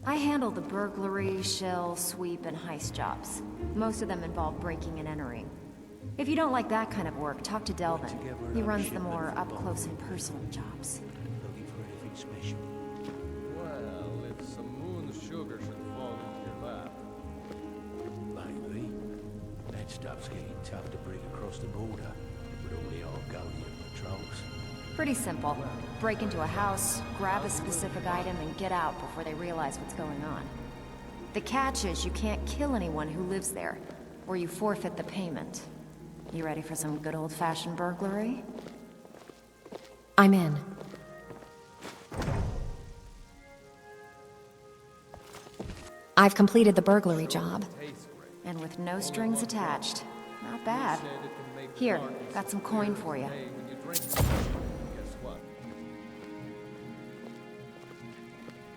I handle the burglary, shill, sweep, and heist jobs. Most of them involve breaking and entering. If you don't like that kind of work, talk to Delvin. He runs the more up-close and personal jobs. Looking for anything special? Well, if some moon sugar should fall into your lap. Maybe. That stuff's getting tough to bring across the border with all the Argonian patrols. Pretty simple. Break into a house, grab a specific item, and get out before they realize what's going on. The catch is you can't kill anyone who lives there, or you forfeit the payment. You ready for some good old-fashioned burglary? I'm in. I've completed the burglary job. And with no strings attached. Not bad. Here, got some coin for you.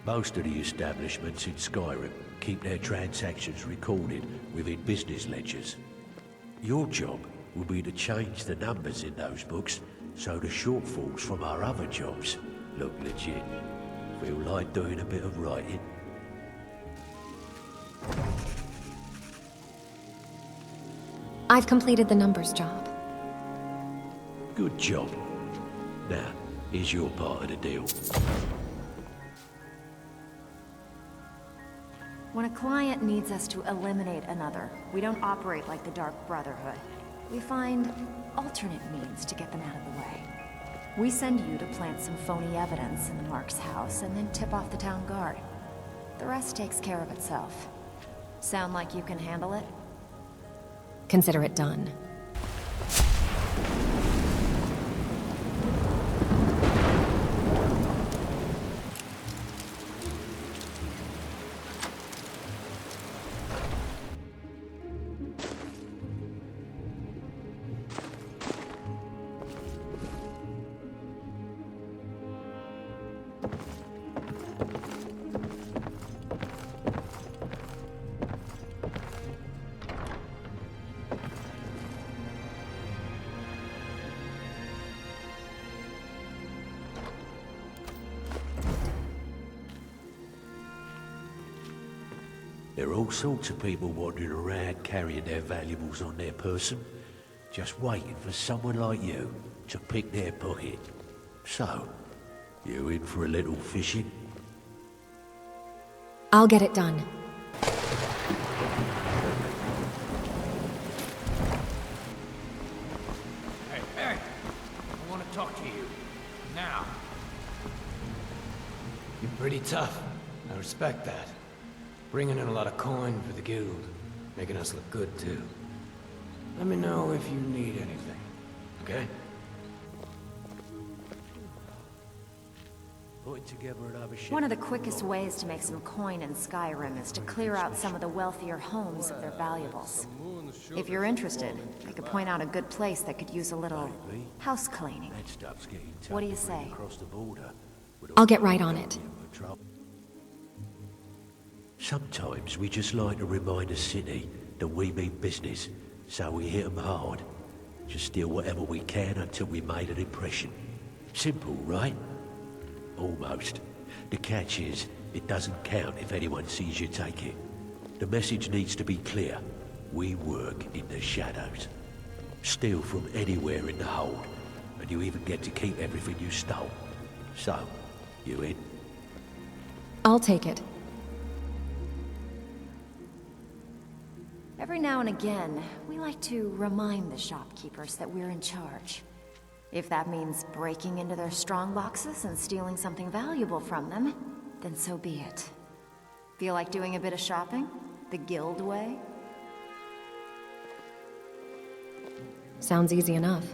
Most of the establishments in Skyrim keep their transactions recorded within business ledgers. Your job will be to change the numbers in those books so the shortfalls from our other jobs look legit. Feel like doing a bit of writing? I've completed the numbers job. Good job. Now, here's your part of the deal. When a client needs us to eliminate another, we don't operate like the Dark Brotherhood. We find alternate means to get them out of the way. We send you to plant some phony evidence in the Mark's house and then tip off the town guard. The rest takes care of itself. Sound like you can handle it? Consider it done. There are all sorts of people wandering around carrying their valuables on their person, just waiting for someone like you to pick their pocket. So, you in for a little fishing? I'll get it done. Hey, I want to talk to you. Now. You're pretty tough. I respect that. Bringing in a lot of coin for the guild. Making us look good, too. Let me know if you need anything, okay? Putting together another ship. One of the quickest ways to make some coin in Skyrim is to clear out some of the wealthier homes of their valuables. If you're interested, I could point out a good place that could use a little house cleaning. That stuff's getting tough What do you to bring say? across the border with all I'll get the right on it. Argonian patrol. Sometimes we just like to remind the city that we mean business, so we hit 'em hard. Just steal whatever we can until we made an impression. Simple, right? Almost. The catch is, it doesn't count if anyone sees you take it. The message needs to be clear. We work in the shadows. Steal from anywhere in the hold, and you even get to keep everything you stole. So, you in? I'll take it. Every now and again, we like to remind the shopkeepers that we're in charge. If that means breaking into their strong boxes and stealing something valuable from them, then so be it. Feel like doing a bit of shopping? The guild way? Sounds easy enough.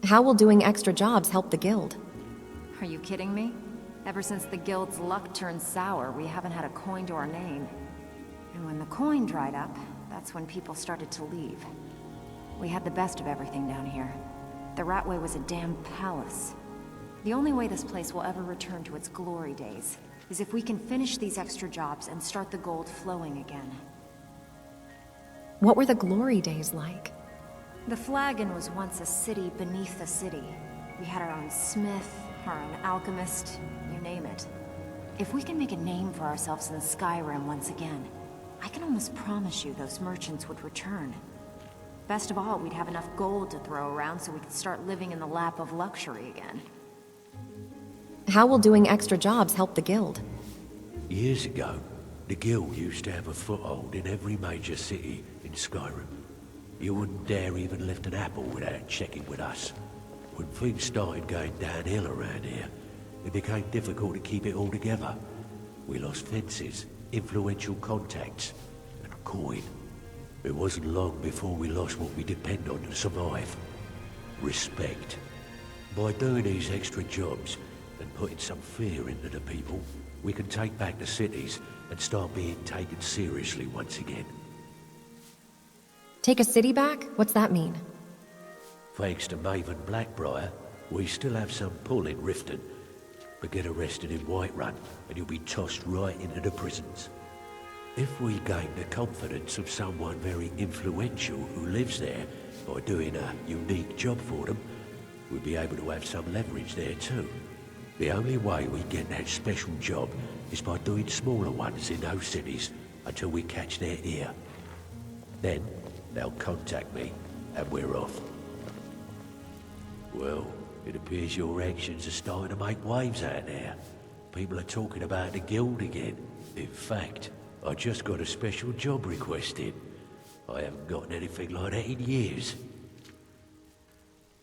How will doing extra jobs help the guild? Are you kidding me? Ever since the guild's luck turned sour, we haven't had a coin to our name. And when the coin dried up, that's when people started to leave. We had the best of everything down here. The Ratway was a damn palace. The only way this place will ever return to its glory days is if we can finish these extra jobs and start the gold flowing again. What were the glory days like? The Flagon was once a city beneath a city. We had our own smith, our own alchemist, you name it. If we can make a name for ourselves in Skyrim once again, I can almost promise you those merchants would return. Best of all, we'd have enough gold to throw around so we could start living in the lap of luxury again. How will doing extra jobs help the guild? Years ago, the guild used to have a foothold in every major city in Skyrim. You wouldn't dare even lift an apple without checking with us. When things started going downhill around here, it became difficult to keep it all together. We lost fences, influential contacts, and coin. It wasn't long before we lost what we depend on to survive. Respect. By doing these extra jobs and putting some fear into the people, we can take back the cities and start being taken seriously once again. Take a city back? What's that mean? Thanks to Maven Blackbriar, we still have some pull in Riften. But get arrested in Whiterun, and you'll be tossed right into the prisons. If we gain the confidence of someone very influential who lives there by doing a unique job for them, we'll be able to have some leverage there too. The only way we get that special job is by doing smaller ones in those cities until we catch their ear. Then they'll contact me, and we're off. Well, it appears your actions are starting to make waves out there. People are talking about the guild again. In fact, I just got a special job request in. I haven't gotten anything like that in years.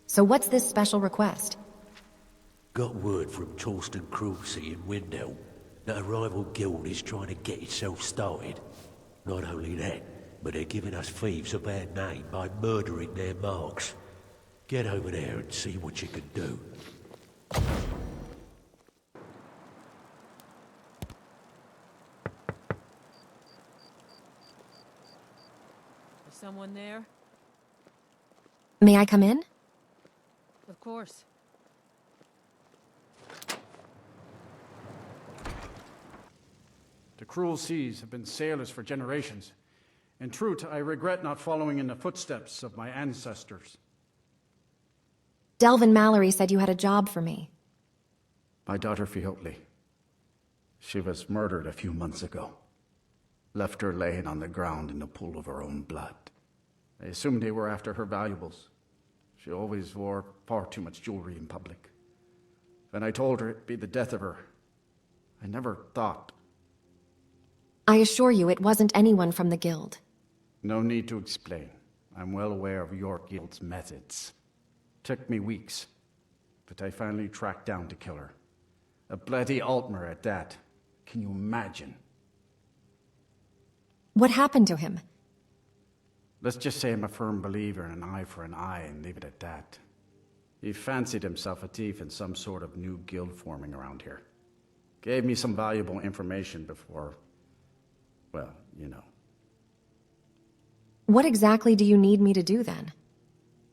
So what's this special request? Got word from Torsten Cruelty in Windhelm that a rival guild is trying to get itself started. Not only that, but they're giving us thieves a bad name by murdering their marks. Get over there and see what you can do. Is someone there? May I come in? Of course. The cruel seas have been sailors for generations. In truth, I regret not following in the footsteps of my ancestors. Delvin Mallory said you had a job for me. My daughter Fiotli. She was murdered a few months ago. Left her laying on the ground in the pool of her own blood. I assumed they were after her valuables. She always wore far too much jewelry in public. When I told her it'd be the death of her, I never thought. I assure you it wasn't anyone from the guild. No need to explain. I'm well aware of your guild's methods. Took me weeks, but I finally tracked down to kill her. A bloody Altmer at that. Can you imagine? What happened to him? Let's just say I'm a firm believer in an eye for an eye and leave it at that. He fancied himself a thief in some sort of new guild forming around here. Gave me some valuable information before, well, you know. What exactly do you need me to do then?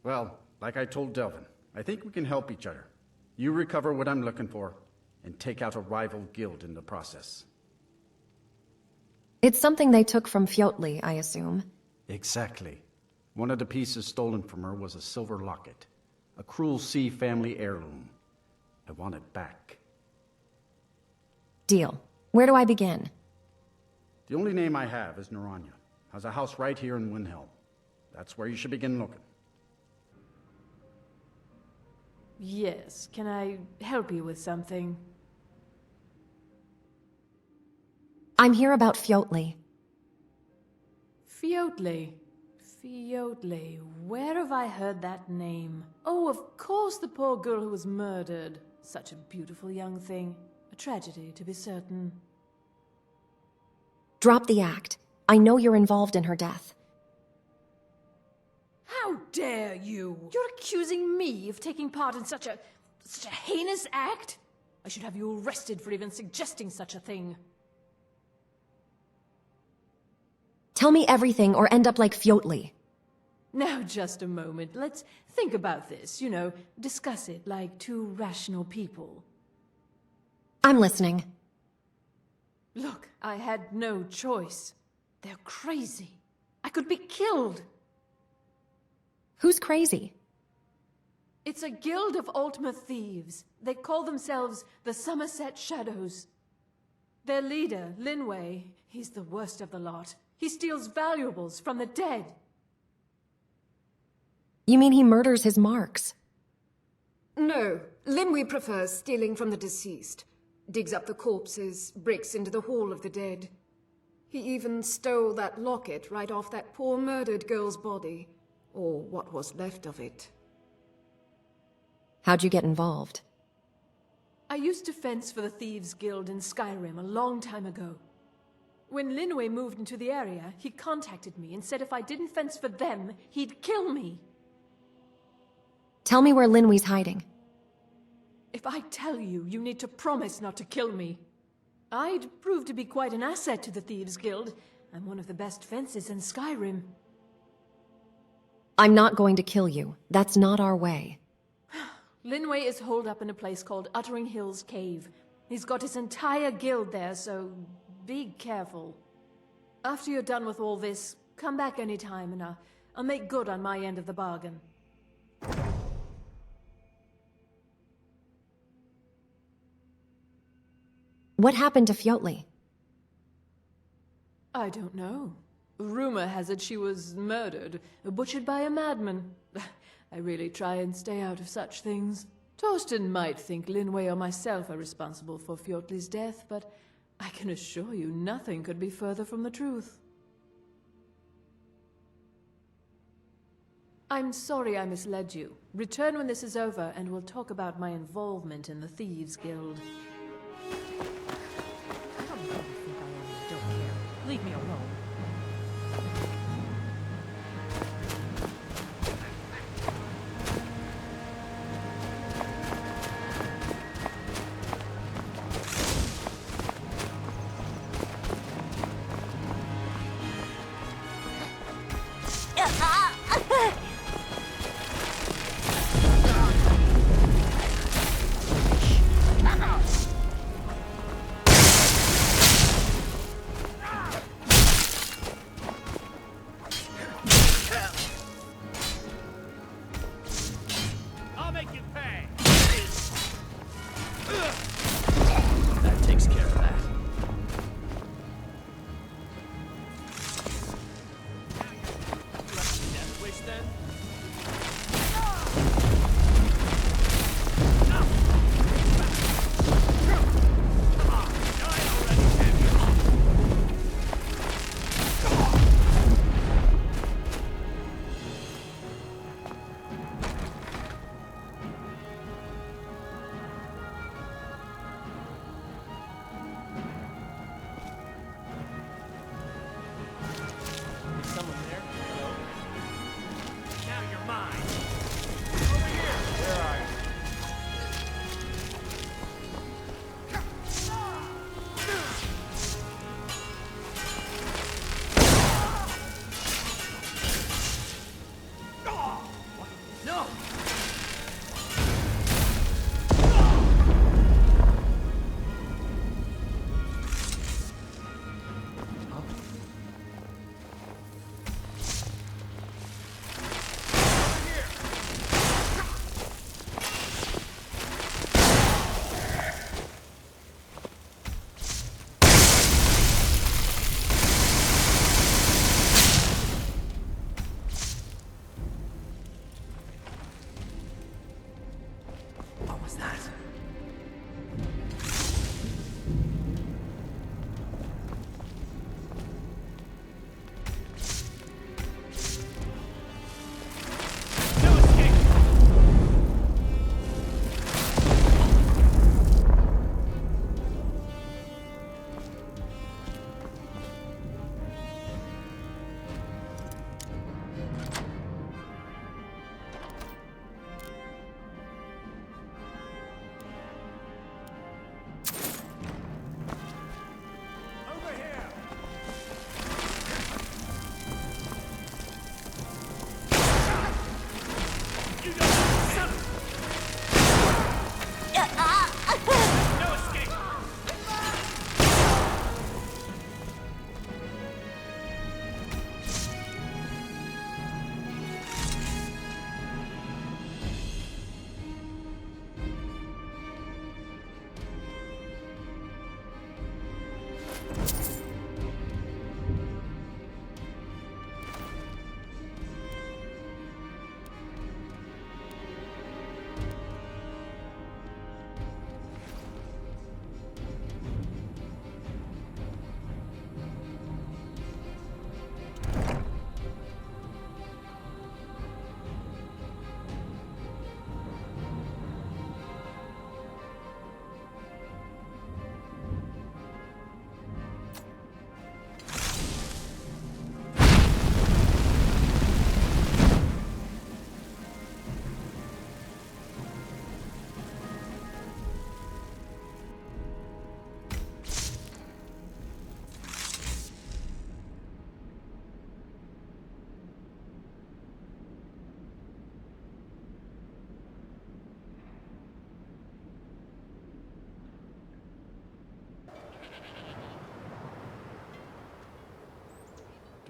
Well, like I told Delvin, I think we can help each other. You recover what I'm looking for, and take out a rival guild in the process. It's something they took from Fiotli, I assume. Exactly. One of the pieces stolen from her was a silver locket. A Cruel Sea family heirloom. I want it back. Deal. Where do I begin? The only name I have is Naranya. Has a house right here in Windhelm. That's where you should begin looking. Yes, can I help you with something? I'm here about Fiotli. Fiotli. Fiotli. Where have I heard that name? Oh, of course, the poor girl who was murdered. Such a beautiful young thing. A tragedy, to be certain. Drop the act. I know you're involved in her death. How dare you? You're accusing me of taking part in such a heinous act? I should have you arrested for even suggesting such a thing. Tell me everything or end up like Fiotli. Now, just a moment. Let's think about this, you know, discuss it like two rational people. I'm listening. Look, I had no choice. They're crazy. I could be killed. Who's crazy? It's a guild of ultimate thieves. They call themselves the Summerset Shadows. Their leader, Linway, he's the worst of the lot. He steals valuables from the dead. You mean he murders his marks? No, Linway prefers stealing from the deceased. Digs up the corpses, breaks into the Hall of the Dead. He even stole that locket right off that poor murdered girl's body. Or what was left of it. How'd you get involved? I used to fence for the Thieves Guild in Skyrim a long time ago. When Linway moved into the area, he contacted me and said if I didn't fence for them, he'd kill me. Tell me where Linway's hiding. If I tell you, you need to promise not to kill me. I'd prove to be quite an asset to the Thieves Guild. I'm one of the best fences in Skyrim. I'm not going to kill you. That's not our way. Linway is holed up in a place called Uttering Hills Cave. He's got his entire guild there, so be careful. After you're done with all this, come back anytime and I'll make good on my end of the bargain. What happened to Fjótli? I don't know. Rumor has it she was murdered, butchered by a madman. I really try and stay out of such things. Torsten might think Linway or myself are responsible for Fjótli's death, but I can assure you nothing could be further from the truth. I'm sorry I misled you. Return when this is over and we'll talk about my involvement in the Thieves Guild. I don't know who you think I am and I don't care. Leave me alone.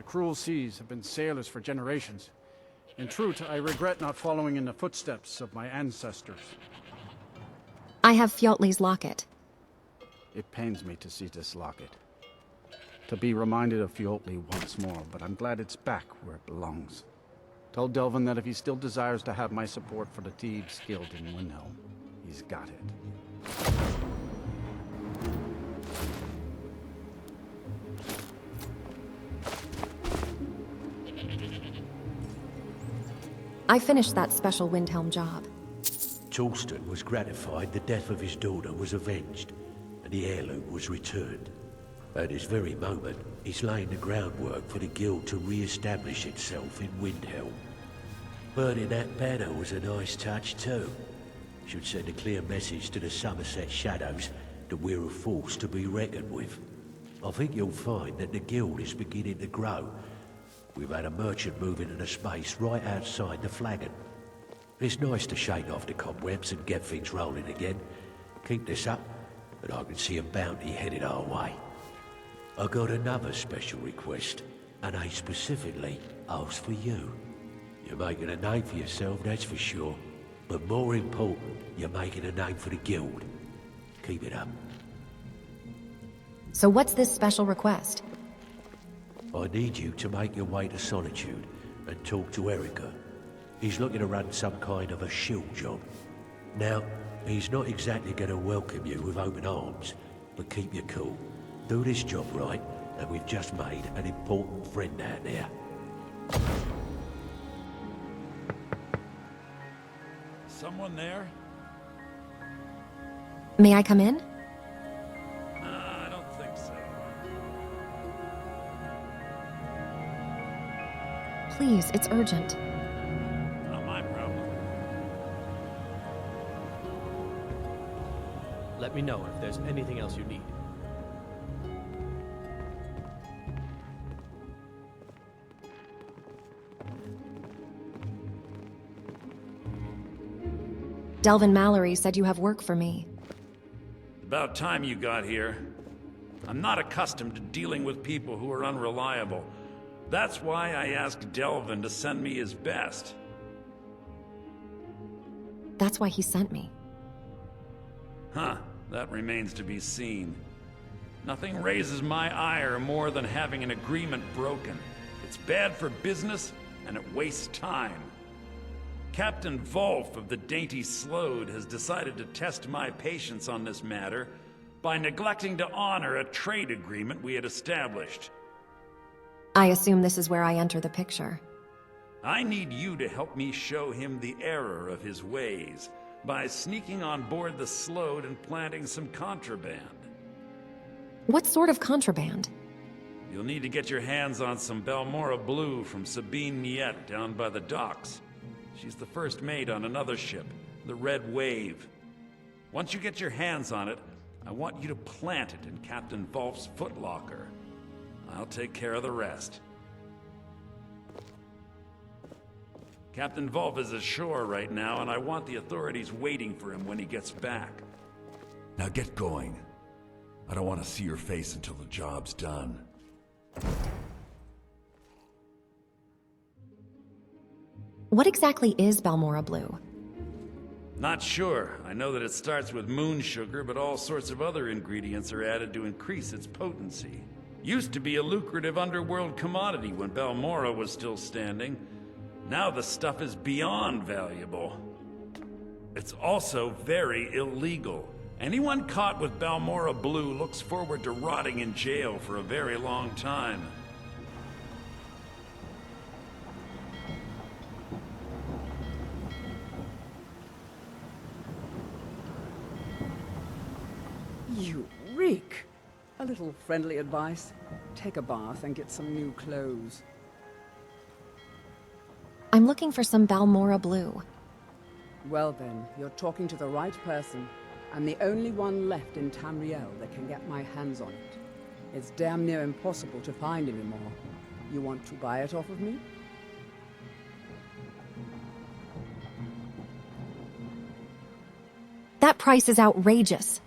The cruel seas have been sailors for generations. In truth, I regret not following in the footsteps of my ancestors. I have Fjotley's locket. It pains me to see this locket. To be reminded of Fjotley once more, but I'm glad it's back where it belongs. Tell Delvin that if he still desires to have my support for the Thieves Guild in Windhelm, he's got it. I finished that special Windhelm job. Torsten was gratified the death of his daughter was avenged, and the heirloom was returned. At this very moment, he's laying the groundwork for the guild to re-establish itself in Windhelm. Burning that banner was a nice touch too. Should send a clear message to the Summerset Shadows that we're a force to be reckoned with. I think you'll find that the guild is beginning to grow. We've had a merchant move into the space right outside the flagon. It's nice to shake off the cobwebs and get things rolling again. Keep this up, and I can see a bounty headed our way. I got another special request, and I specifically asked for you. You're making a name for yourself, that's for sure. But more important, you're making a name for the guild. Keep it up. So what's this special request? I need you to make your way to Solitude and talk to Erica. He's looking to run some kind of a Shill Job. Now, he's not exactly going to welcome you with open arms, but keep your cool. Do this job right, and we've just made an important friend out there. Someone there? May I come in? I don't think so. Please, it's urgent. Not my problem. Let me know if there's anything else you need. Delvin Mallory said you have work for me. About time you got here. I'm not accustomed to dealing with people who are unreliable. That's why I asked Delvin to send me his best. That's why he sent me. Huh, that remains to be seen. Nothing raises my ire more than having an agreement broken. It's bad for business, and it wastes time. Captain Volf of the Dainty Sload has decided to test my patience on this matter by neglecting to honor a trade agreement we had established. I assume this is where I enter the picture. I need you to help me show him the error of his ways by sneaking on board the Sload and planting some contraband. What sort of contraband? You'll need to get your hands on some Balmora Blue from Sabine Niet down by the docks. She's the first mate on another ship, the Red Wave. Once you get your hands on it, I want you to plant it in Captain Volf's footlocker. I'll take care of the rest. Captain Volf is ashore right now, and I want the authorities waiting for him when he gets back. Now get going. I don't want to see your face until the job's done. What exactly is Balmora Blue? Not sure. I know that it starts with moon sugar, but all sorts of other ingredients are added to increase its potency. Used to be a lucrative underworld commodity when Balmora was still standing. Now the stuff is beyond valuable. It's also very illegal. Anyone caught with Balmora Blue looks forward to rotting in jail for a very long time. You reek! A little friendly advice. Take a bath and get some new clothes. I'm looking for some Balmora Blue. Well then, you're talking to the right person. I'm the only one left in Tamriel that can get my hands on it. It's damn near impossible to find anymore. You want to buy it off of me? That price is outrageous.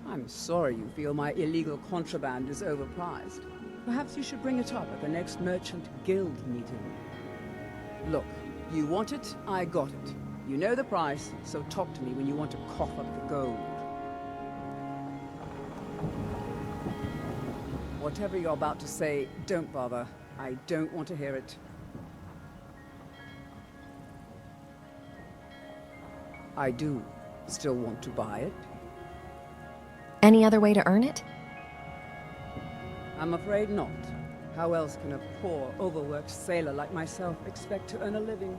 I'm sorry you feel my illegal contraband is overpriced. Perhaps you should bring it up at the next Merchant Guild meeting. Look, you want it, I got it. You know the price, so talk to me when you want to cough up the gold. Whatever you're about to say, don't bother. I don't want to hear it. I do still want to buy it. Any other way to earn it? I'm afraid not. How else can a poor, overworked sailor like myself expect to earn a living?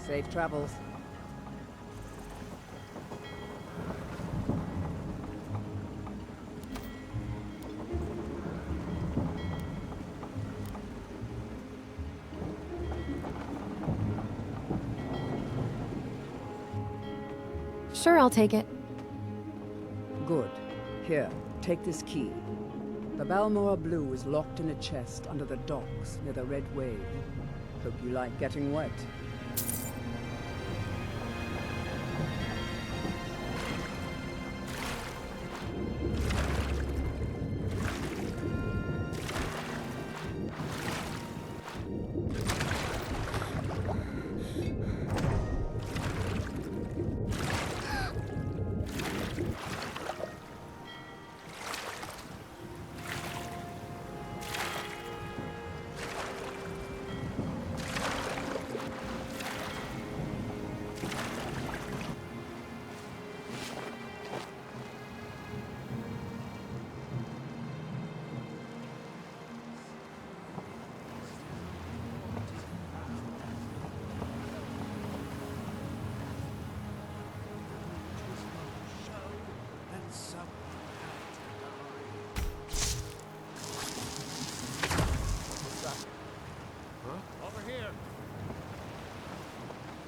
Safe travels. Sure, I'll take it. Good. Here, take this key. The Balmora Blue is locked in a chest under the docks near the Red Wave. Hope you like getting wet.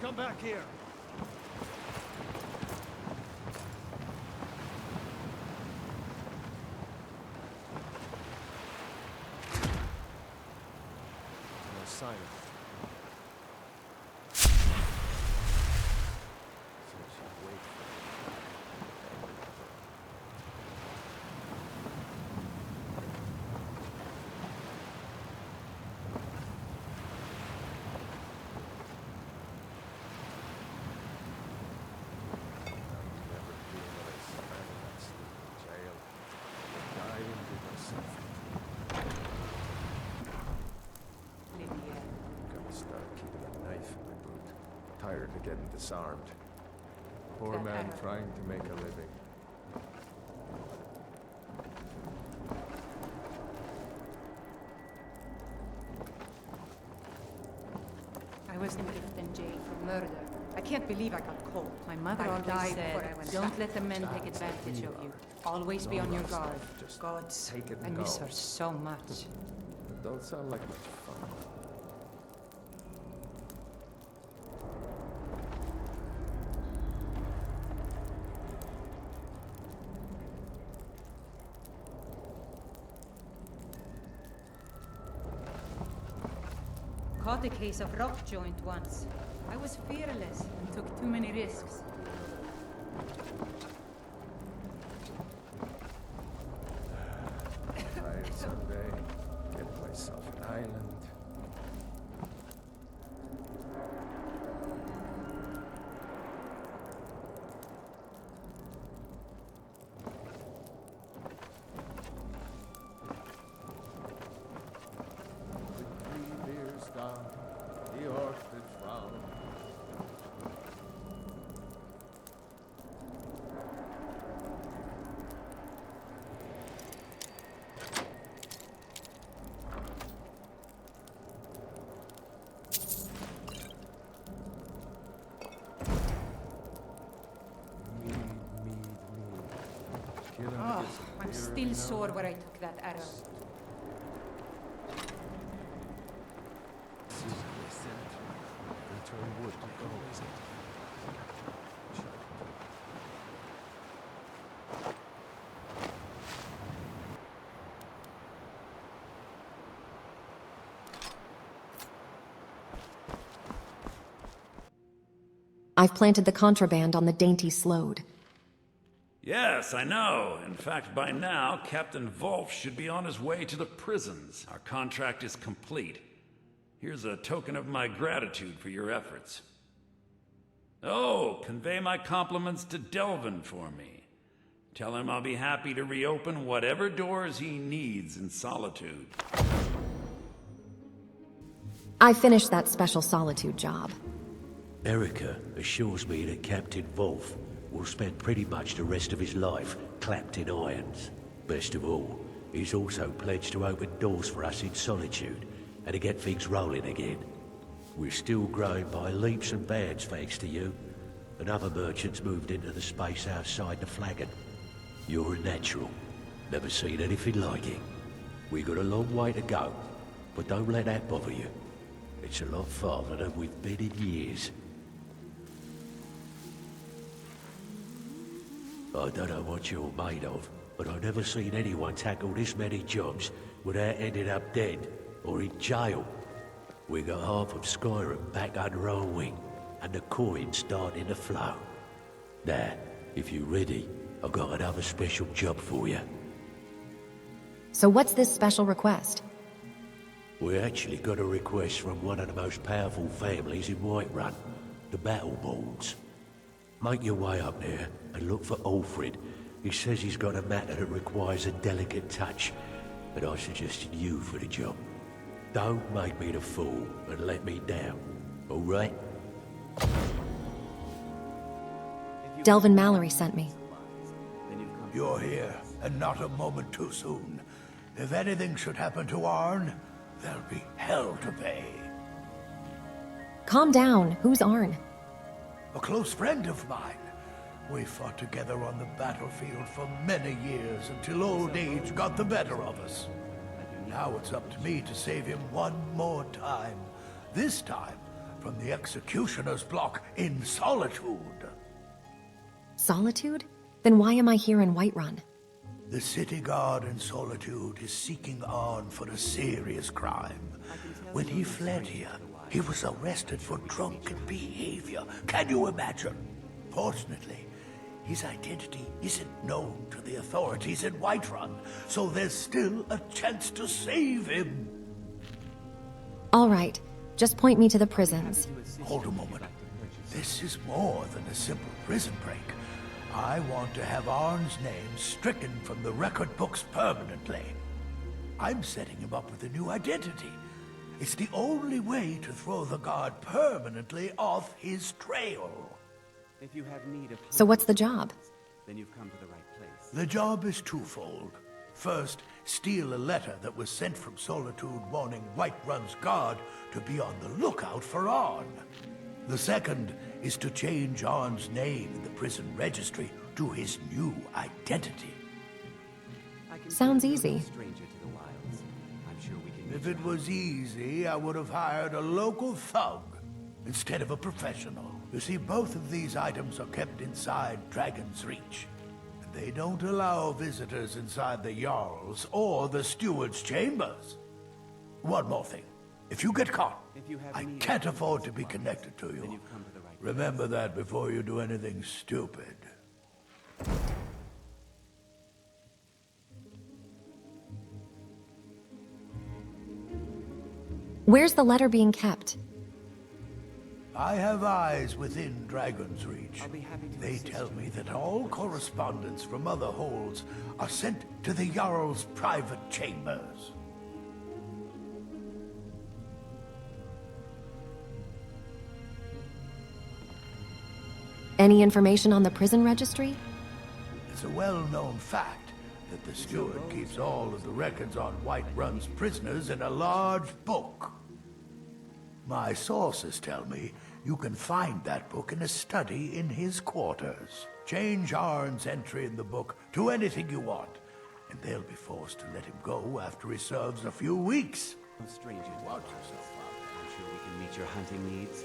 Come back here. No sign of it. Tired of getting disarmed. Poor man trying to make a living. I was left in jail for murder. I can't believe I got caught. My mother I always died said, before I went don't back. let the men take advantage of you. Always be on your guard. Gods, Take it I and miss go. her so much. It don't sound like much fun. Caught a case of rock joint once. I was fearless and took too many risks. Tired someday. Get myself an island. The orchid frown. Oh, I'm still sore where I took that arrow. I've planted the contraband on the Dainty Sload. Yes, I know. In fact, by now, Captain Wolf should be on his way to the prisons. Our contract is complete. Here's a token of my gratitude for your efforts. Oh, convey my compliments to Delvin for me. Tell him I'll be happy to reopen whatever doors he needs in Solitude. I finished that special Solitude job. Erica assures me that Captain Wolf will spend pretty much the rest of his life clapped in irons. Best of all, he's also pledged to open doors for us in Solitude and to get things rolling again. We're still growing by leaps and bounds thanks to you, and other merchants moved into the space outside the flagon. You're a natural. Never seen anything like it. We got a long way to go, but don't let that bother you. It's a lot farther than we've been in years. I don't know what you're made of, but I've never seen anyone tackle this many jobs without ending up dead or in jail. We got half of Skyrim back under our wing, and the coin's starting to flow. Now, if you're ready, I've got another special job for you. So what's this special request? We actually got a request from one of the most powerful families in Whiterun, the Battleborns. Make your way up there and look for Alfred. He says he's got a matter that requires a delicate touch, and I suggested you for the job. Don't make me the fool and let me down, all right? Delvin Mallory sent me. You're here, and not a moment too soon. If anything should happen to Arn, there'll be hell to pay. Calm down. Who's Arn? A close friend of mine. We fought together on the battlefield for many years until old age got the better of us. Now it's up to me to save him one more time. This time from the executioner's block in Solitude. Solitude? Then why am I here in Whiterun? The city guard in Solitude is seeking Arn for a serious crime. When he fled here, he was arrested for drunken behavior. Can you imagine? Fortunately, his identity isn't known to the authorities in Whiterun, so there's still a chance to save him. All right, just point me to the prisons. Hold a moment. This is more than a simple prison break. I want to have Arn's name stricken from the record books permanently. I'm setting him up with a new identity. It's the only way to throw the guard permanently off his trail. If you have need of So what's the job? then you've come to the right place. The job is twofold. First, steal a letter that was sent from Solitude warning Whiterun's guard to be on the lookout for Arn. The second is to change Arn's name in the prison registry to his new identity. Sounds easy. If it was easy, I would have hired a local thug instead of a professional. You see, both of these items are kept inside Dragon's Reach. And they don't allow visitors inside the Jarl's or the Steward's chambers. One more thing. If you get caught, I can't afford to be connected to you. Remember that before you do anything stupid. Where's the letter being kept? I have eyes within Dragon's Reach. They tell me that all correspondence from other holds are sent to the Jarl's private chambers. Any information on the prison registry? It's a well-known fact that the steward keeps all of the records on Whiterun's prisoners in a large book. My sources tell me you can find that book in a study in his quarters. Change Arn's entry in the book to anything you want, and they'll be forced to let him go after he serves a few weeks. No stranger to watch yourself up. I'm sure we can meet your hunting needs.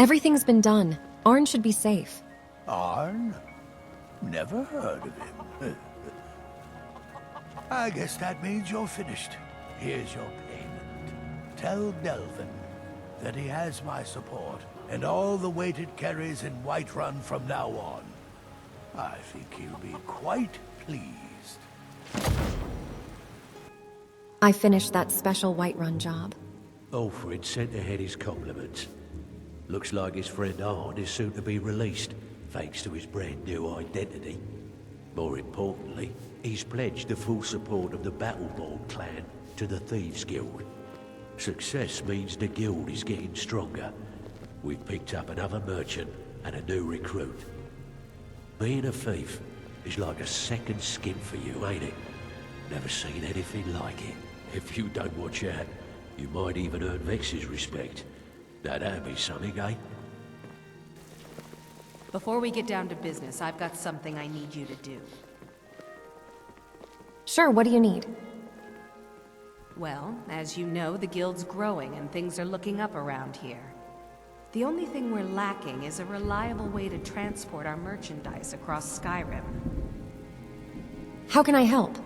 Everything's been done. Arn should be safe. Arn? Never heard of him. I guess that means you're finished. Here's your payment. Tell Delvin that he has my support, and all the weight it carries in Whiterun from now on. I think he'll be quite pleased. I finished that special Whiterun job. Alfred sent ahead his compliments. Looks like his friend Arn is soon to be released, thanks to his brand new identity. More importantly, he's pledged the full support of the Battleborn clan to the Thieves Guild. Success means the guild is getting stronger. We've picked up another merchant and a new recruit. Being a thief is like a second skin for you, ain't it? Never seen anything like it. If you don't watch out, you might even earn Vex's respect. Now that'd be something, eh? Before we get down to business, I've got something I need you to do. Sure, what do you need? Well, as you know, the guild's growing and things are looking up around here. The only thing we're lacking is a reliable way to transport our merchandise across Skyrim. How can I help?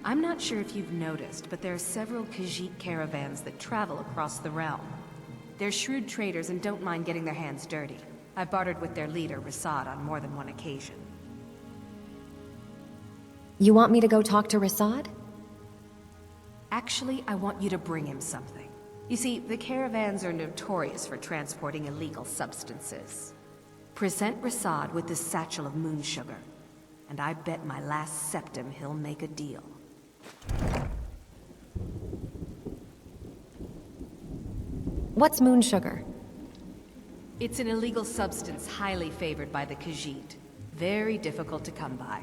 I'm not sure if you've noticed, but there are several Khajiit caravans that travel across the realm. They're shrewd traders and don't mind getting their hands dirty. I've bartered with their leader, Rasad, on more than one occasion. You want me to go talk to Rasad? Actually, I want you to bring him something. You see, the caravans are notorious for transporting illegal substances. Present Rasad with this satchel of moon sugar, and I bet my last septum he'll make a deal. What's moon sugar? It's an illegal substance highly favored by the Khajiit. Very difficult to come by.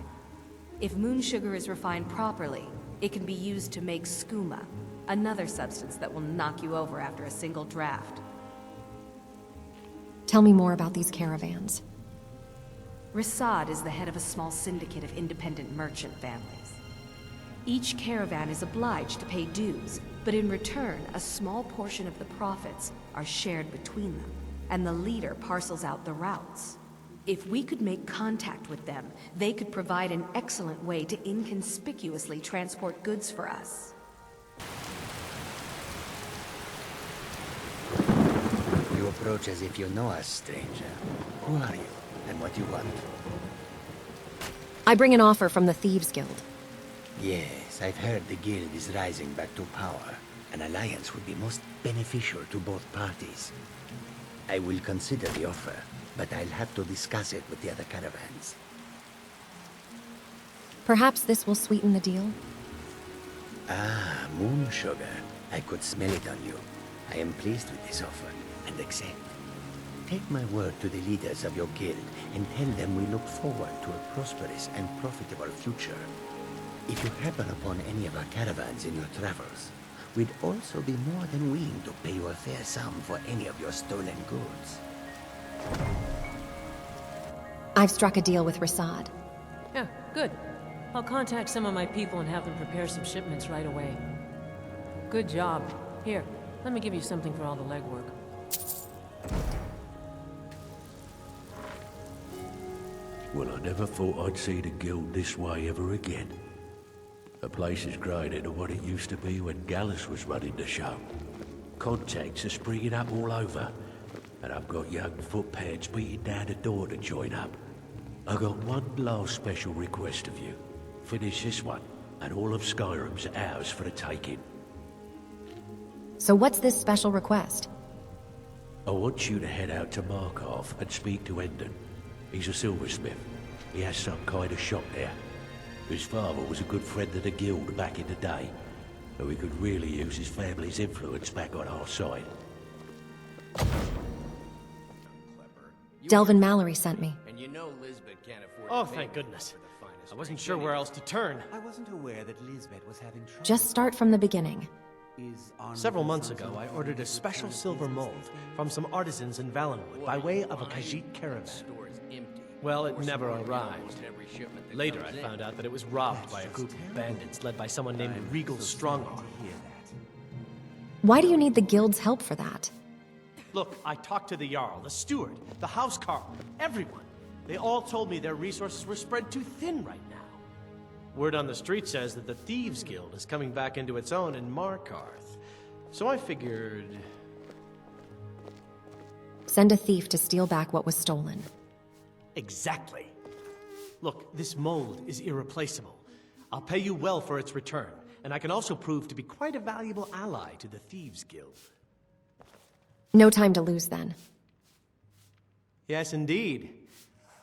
If moon sugar is refined properly, it can be used to make skooma, another substance that will knock you over after a single draft. Tell me more about these caravans. Rasad is the head of a small syndicate of independent merchant families. Each caravan is obliged to pay dues, but in return, a small portion of the profits are shared between them, and the leader parcels out the routes. If we could make contact with them, they could provide an excellent way to inconspicuously transport goods for us. You approach as if you know us, stranger. Who are you, and what do you want? I bring an offer from the Thieves Guild. Yes, I've heard the guild is rising back to power. An alliance would be most beneficial to both parties. I will consider the offer, but I'll have to discuss it with the other caravans. Perhaps this will sweeten the deal? Ah, moon sugar. I could smell it on you. I am pleased with this offer, and accept. Take my word to the leaders of your guild, and tell them we look forward to a prosperous and profitable future. If you happen upon any of our caravans in your travels, we'd also be more than willing to pay you a fair sum for any of your stolen goods. I've struck a deal with Rasad. Yeah, good. I'll contact some of my people and have them prepare some shipments right away. Good job. Here, let me give you something for all the legwork. Well, I never thought I'd see the guild this way ever again. The place is grown into what it used to be when Gallus was running the show. Contacts are springing up all over, and I've got young footpads beating down the door to join up. I've got one last special request of you. Finish this one, and all of Skyrim's ours for the taking. So what's this special request? I want you to head out to Markov and speak to Endon. He's a silversmith. He has some kind of shop there. His father was a good friend of the guild back in the day, so we could really use his family's influence back on our side. Delvin Mallory sent me. And you know Lisbeth can't afford Oh, thank goodness. I wasn't sure where else to turn. I wasn't aware that Lisbeth was having trouble. Just start from the beginning. Several months ago, I ordered a special silver mold from some artisans in Valenwood by way of a Khajiit caravan. Well, it never arrived. Later, I found out that it was robbed by a group of bandits led by someone named Regal Strongarm. Why do you need the guild's help for that? Look, I talked to the Jarl, the steward, the housecarl, everyone. They all told me their resources were spread too thin right now. Word on the street says that the Thieves Guild is coming back into its own in Markarth. So I figured... Send a thief to steal back what was stolen. Exactly. Look, this mold is irreplaceable. I'll pay you well for its return, and I can also prove to be quite a valuable ally to the Thieves Guild. No time to lose, then. Yes, indeed.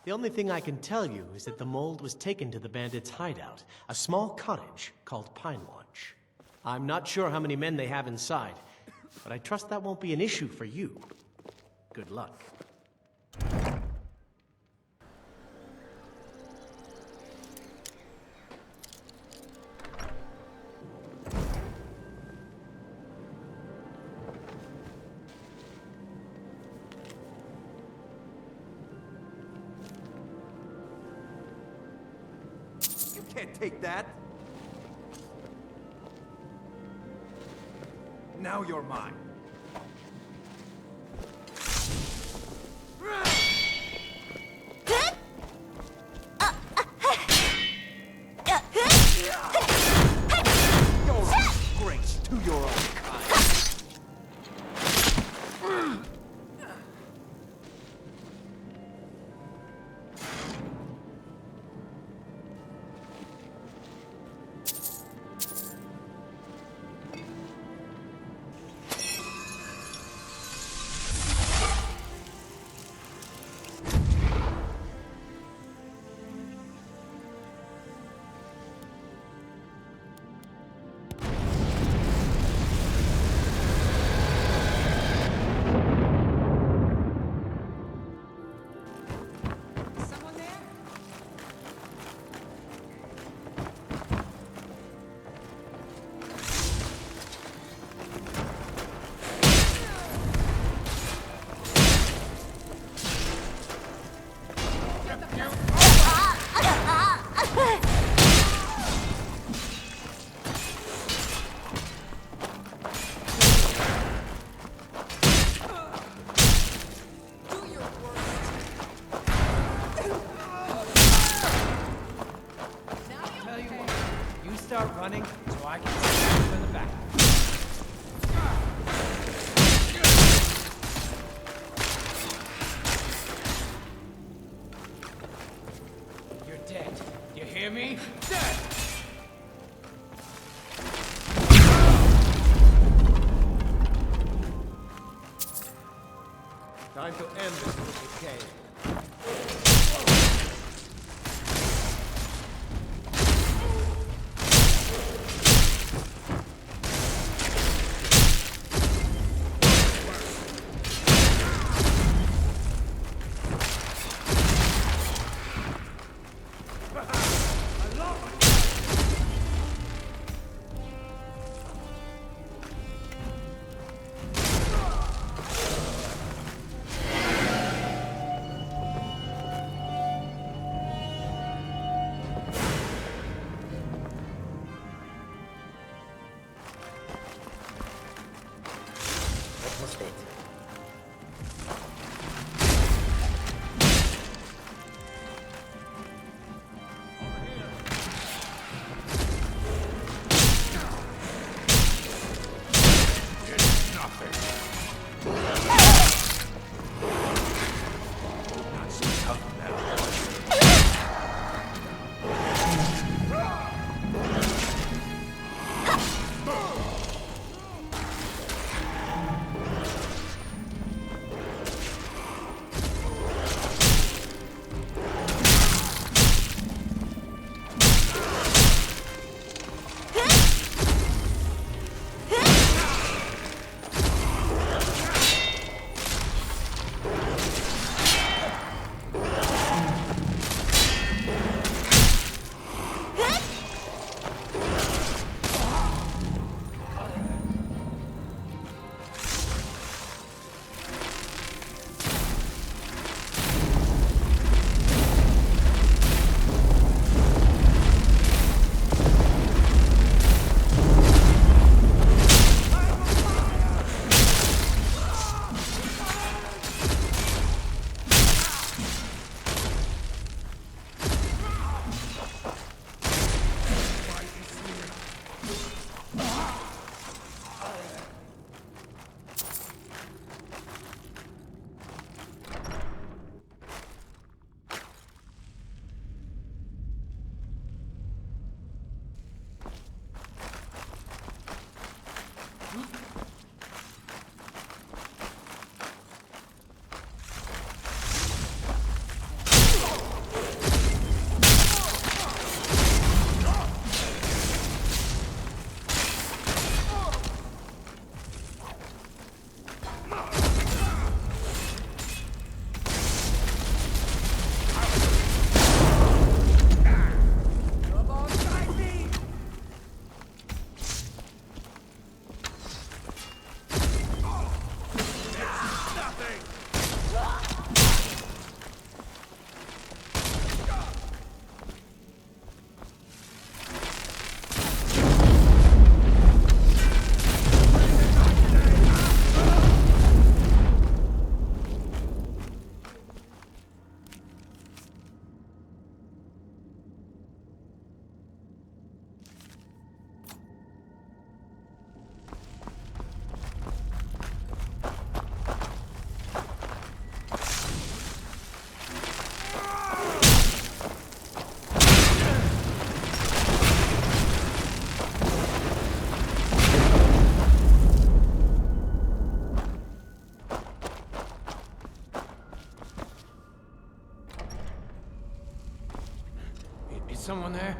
The only thing I can tell you is that the mold was taken to the bandits' hideout, a small cottage called Pine Launch. I'm not sure how many men they have inside, but I trust that won't be an issue for you. Good luck. Can't take that. Now you're mine. You're a disgrace to your own kind. Running so I can see you in the back. You're dead. You hear me? Dead! Time to end this little game. Someone there?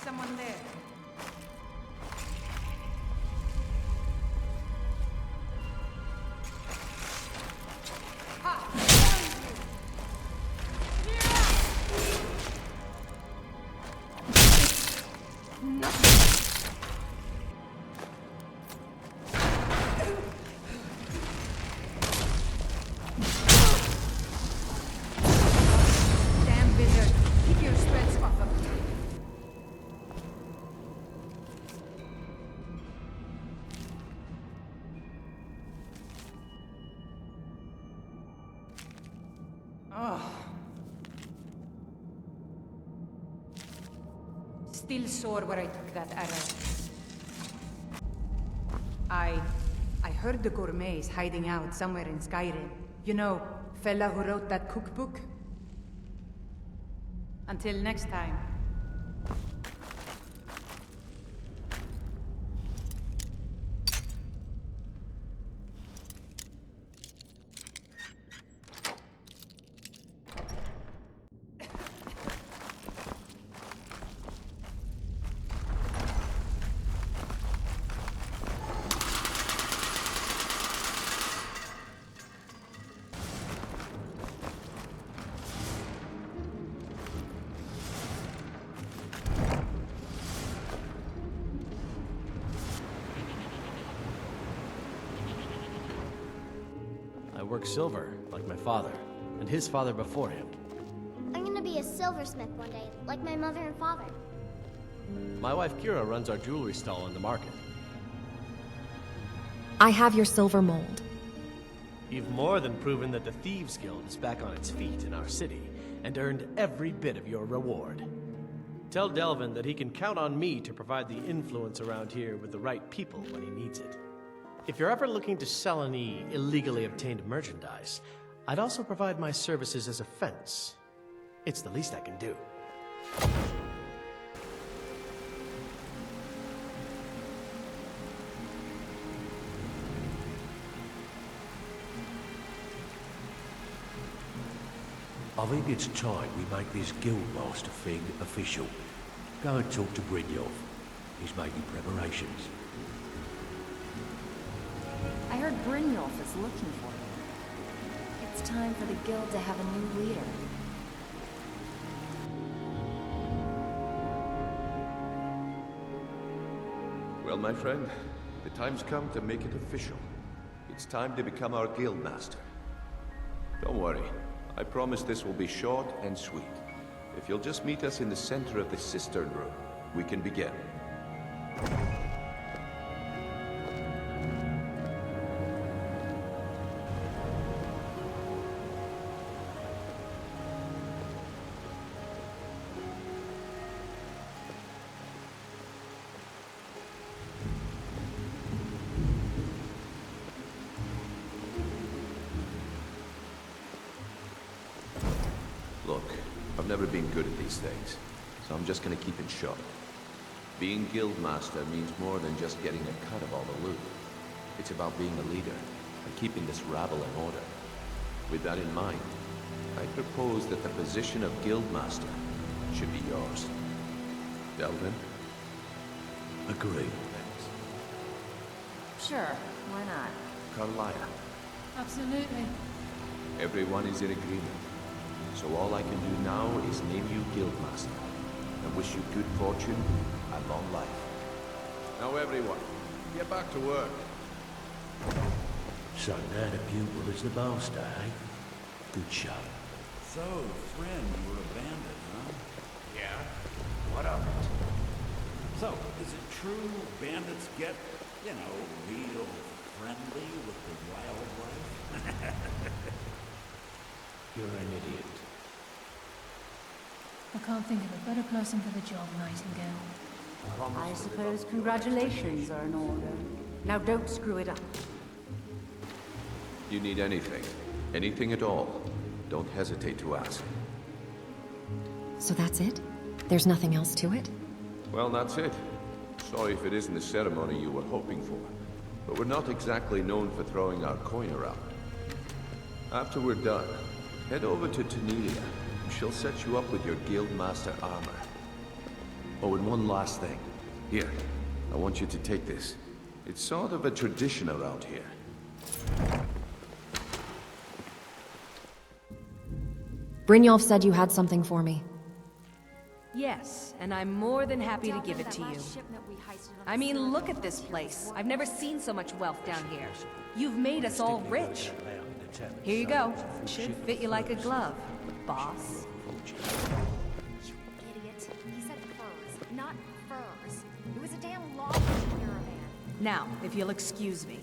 Someone there. Damn wizard. Keep your strength off of me. Still sore where I took that arrow. I heard the gourmet's hiding out somewhere in Skyrim. You know, fella who wrote that cookbook? Until next time. I work silver, like my father, and his father before him. I'm gonna be a silversmith one day, like my mother and father. My wife Kira runs our jewelry stall on the market. I have your silver mold. You've more than proven that the Thieves Guild is back on its feet in our city, and earned every bit of your reward. Tell Delvin that he can count on me to provide the influence around here with the right people when he needs it. If you're ever looking to sell any illegally obtained merchandise, I'd also provide my services as a fence. It's the least I can do. I think it's time we make this guildmaster thing official. Go and talk to Brynjolf. He's making preparations. I heard Brynjolf is looking for you. It's time for the guild to have a new leader. Well, my friend, the time's come to make it official. It's time to become our guildmaster. Don't worry. I promise this will be short and sweet. If you'll just meet us in the center of the cistern room, we can begin. I've never been good at these things, so I'm just gonna keep it short. Being Guildmaster means more than just getting a cut of all the loot. It's about being a leader, and keeping this rabble in order. With that in mind, I propose that the position of Guildmaster should be yours. Delvin? Agreed. Sure, why not? Carlia? Absolutely. Everyone is in agreement. So all I can do now is name you Guildmaster, and wish you good fortune and long life. Now everyone, get back to work. So now the pupil is the master, eh? Good show. So, friend, you were abandoned, huh? Yeah? What of it? So, is it true bandits get, real friendly with the wildlife? You're an idiot. I can't think of a better person for the job, Nightingale. I suppose congratulations are in order. Now don't screw it up. You need anything, anything at all, don't hesitate to ask. So that's it? There's nothing else to it? Well, that's it. Sorry if it isn't the ceremony you were hoping for, but we're not exactly known for throwing our coin around. After we're done, head over to Tanelia. She'll set you up with your Guildmaster armor. Oh, and one last thing. Here, I want you to take this. It's sort of a tradition around here. Brynjolf said you had something for me. Yes, and I'm more than happy to give it to you. I mean, look at this place. I've never seen so much wealth down here. You've made us all rich. Here you go. Should fit you like a glove, boss. Idiot. He said furs, not furs. It was a damn log caravan. Now, if you'll excuse me.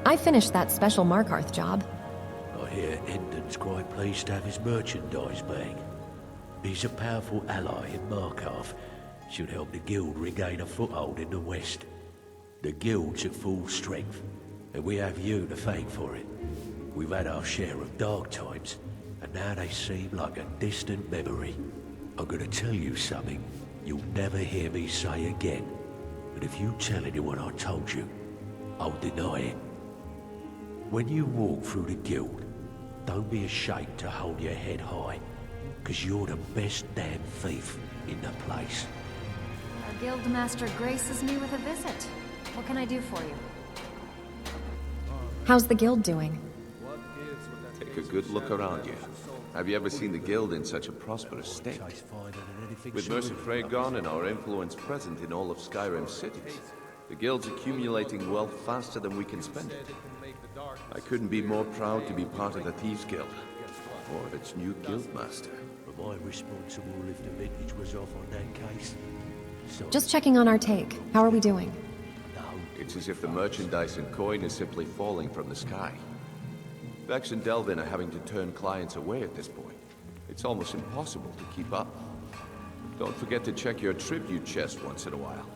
I finished that special Markarth job. I hear Endon's quite pleased to have his merchandise back. He's a powerful ally in Markarth. Should help the guild regain a foothold in the west. The guild's at full strength, and we have you to thank for it. We've had our share of dark times, and now they seem like a distant memory. I'm gonna tell you something you'll never hear me say again. But if you tell anyone I told you, I'll deny it. When you walk through the guild, don't be ashamed to hold your head high, because you're the best damn thief in the place. Our Guildmaster graces me with a visit. What can I do for you? How's the guild doing? Take a good look around you. Have you ever seen the guild in such a prosperous state? With Mercer Frey gone and our influence present in all of Skyrim's cities, the guild's accumulating wealth faster than we can spend it. I couldn't be more proud to be part of the Thieves Guild, or of its new guildmaster. Am I responsible if the vintage was off on that case? Just checking on our take. How are we doing? It's as if the merchandise and coin is simply falling from the sky. Vex and Delvin are having to turn clients away at this point. It's almost impossible to keep up. Don't forget to check your tribute chest once in a while.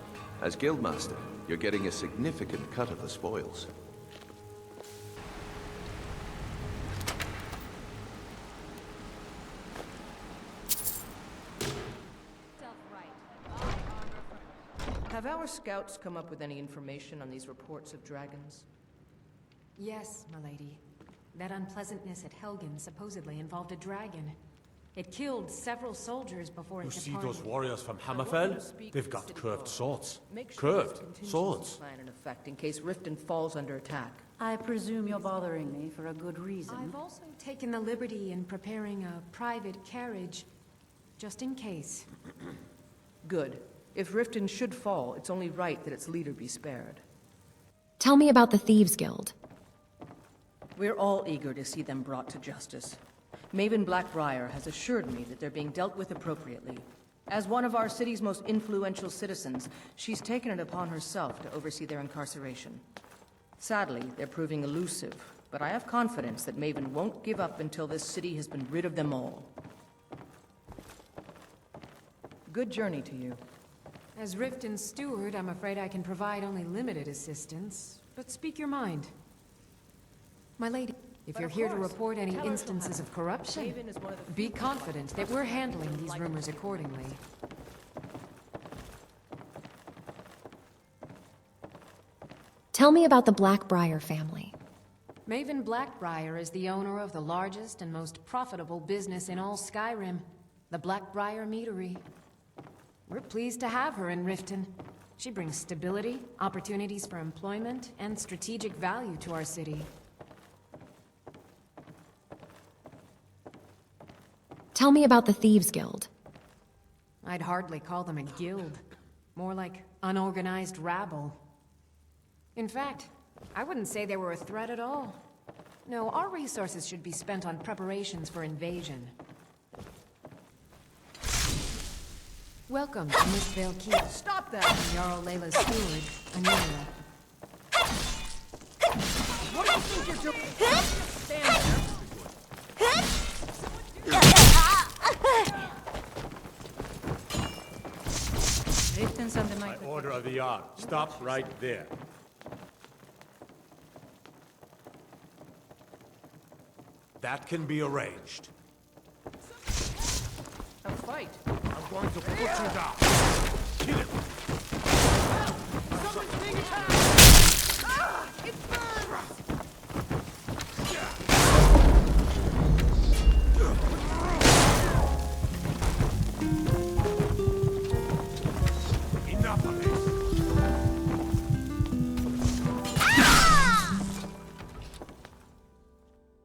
As Guildmaster, you're getting a significant cut of the spoils. Have our scouts come up with any information on these reports of dragons? Yes, milady. That unpleasantness at Helgen supposedly involved a dragon. It killed several soldiers before it You see departed. those warriors from Hammerfell? They've got curved swords. Curved swords. Plan in effect in case Riften falls under attack. I presume you're bothering me for a good reason. I've also taken the liberty in preparing a private carriage, just in case. Good. If Riften should fall, it's only right that its leader be spared. Tell me about the Thieves Guild. We're all eager to see them brought to justice. Maven Blackbriar has assured me that they're being dealt with appropriately. As one of our city's most influential citizens, she's taken it upon herself to oversee their incarceration. Sadly, they're proving elusive, but I have confidence that Maven won't give up until this city has been rid of them all. Good journey to you. As Riften's steward, I'm afraid I can provide only limited assistance. But speak your mind. My lady, if you're here to report any instances of corruption, be confident that we're handling these rumors accordingly. Tell me about the Blackbriar family. Maven Blackbriar is the owner of the largest and most profitable business in all Skyrim, the Blackbriar Meadery. We're pleased to have her in Riften. She brings stability, opportunities for employment, and strategic value to our city. Tell me about the Thieves Guild. I'd hardly call them a guild. More like unorganized rabble. In fact, I wouldn't say they were a threat at all. No, our resources should be spent on preparations for invasion. Welcome to Mistvale Keep. Stop that! Jarl Layla's steward, Anila. What do you think you're doing? Stand Riften's under my... By order of the Jarl, stop right there. That can be arranged. a fight. I'm going to put you down. Kill him. Someone's being attacked! Ah! It's